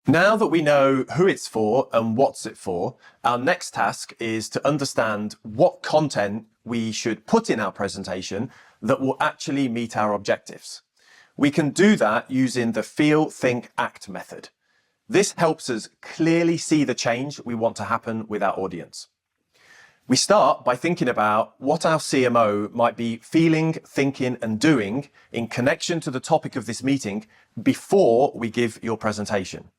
Now that we know who it's for and what's it for, our next task is to understand what content we should put in our presentation that will actually meet our objectives. We can do that using the Feel, Think, Act method. This helps us clearly see the change we want to happen with our audience. We start by thinking about what our CMO might be feeling, thinking, and doing in connection to the topic of this meeting before we give your presentation.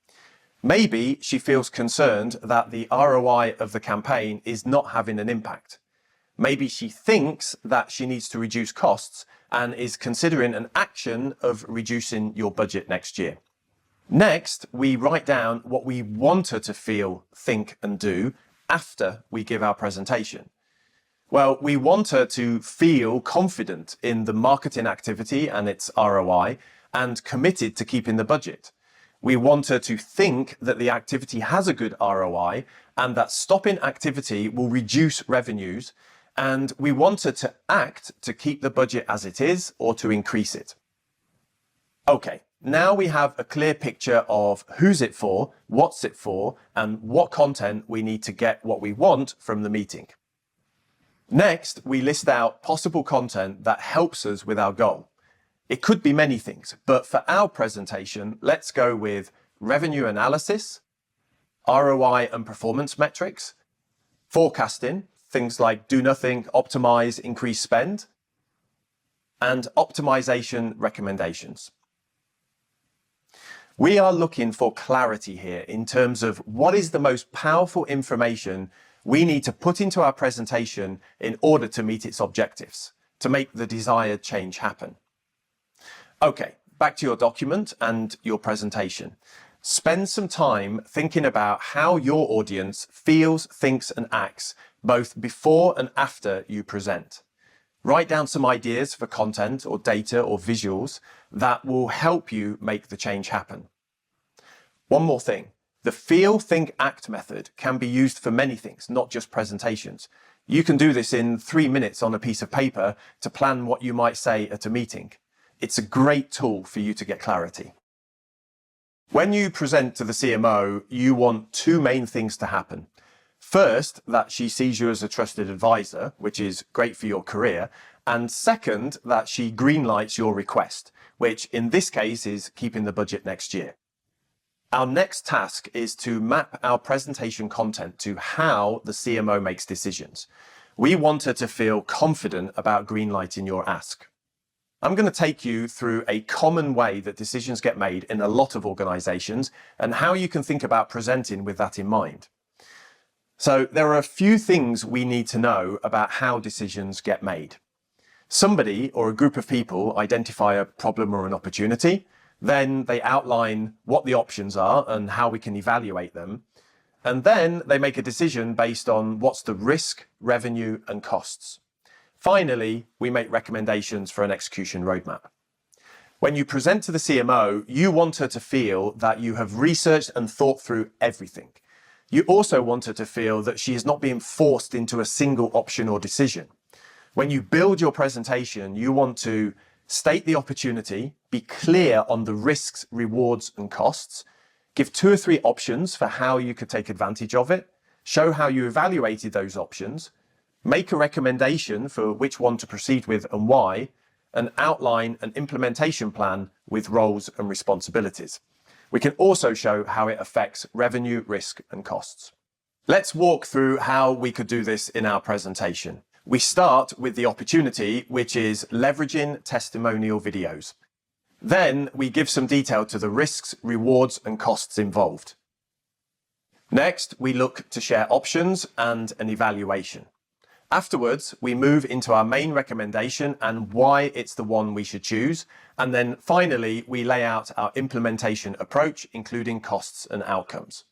Maybe she feels concerned that the ROI of the campaign is not having an impact. Maybe she thinks that she needs to reduce costs and is considering an action of reducing your budget next year. Next, we write down what we want her to feel, think, and do after we give our presentation. Well, we want her to feel confident in the marketing activity and its ROI and committed to keeping the budget. We want her to think that the activity has a good ROI and that stopping activity will reduce revenues, and we want her to act to keep the budget as it is or to increase it. Okay, now we have a clear picture of who's it for, what's it for, and what content we need to get what we want from the meeting. Next, we list out possible content that helps us with our goal. It could be many things, but for our presentation, let's go with revenue analysis, ROI and performance metrics, forecasting, things like do nothing, optimize, increase spend, and optimization recommendations. We are looking for clarity here in terms of what is the most powerful information we need to put into our presentation in order to meet its objectives, to make the desired change happen. Okay, back to your document and your presentation. Spend some time thinking about how your audience feels, thinks, and acts both before and after you present. Write down some ideas for content or data or visuals that will help you make the change happen. One more thing, the Feel, Think, Act method can be used for many things, not just presentations. You can do this in 3 minutes on a piece of paper to plan what you might say at a meeting. It's a great tool for you to get clarity. When you present to the CMO, you want 2 main things to happen. First, that she sees you as a trusted advisor, which is great for your career. And second, that she greenlights your request, which in this case is keeping the budget next year. Our next task is to map our presentation content to how the CMO makes decisions. We want her to feel confident about greenlighting your ask. I'm going to take you through a common way that decisions get made in a lot of organizations and how you can think about presenting with that in mind. So there are a few things we need to know about how decisions get made. Somebody or a group of people identify a problem or an opportunity, then they outline what the options are and how we can evaluate them, and then they make a decision based on what's the risk, revenue, and costs. Finally, we make recommendations for an execution roadmap. When you present to the CMO, you want her to feel that you have researched and thought through everything. You also want her to feel that she is not being forced into a single option or decision. When you build your presentation, you want to state the opportunity, be clear on the risks, rewards, and costs, give 2 or 3 options for how you could take advantage of it, show how you evaluated those options, make a recommendation for which one to proceed with and why, and outline an implementation plan with roles and responsibilities. We can also show how it affects revenue, risk, and costs. Let's walk through how we could do this in our presentation. We start with the opportunity, which is leveraging testimonial videos. Then we give some detail to the risks, rewards, and costs involved. Next, we look to share options and an evaluation. Afterwards, we move into our main recommendation and why it's the one we should choose. And then finally, we lay out our implementation approach, including costs and outcomes.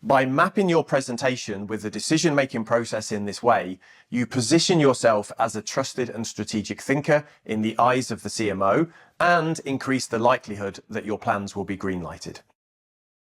By mapping your presentation with the decision-making process in this way, you position yourself as a trusted and strategic thinker in the eyes of the CMO and increase the likelihood that your plans will be greenlighted.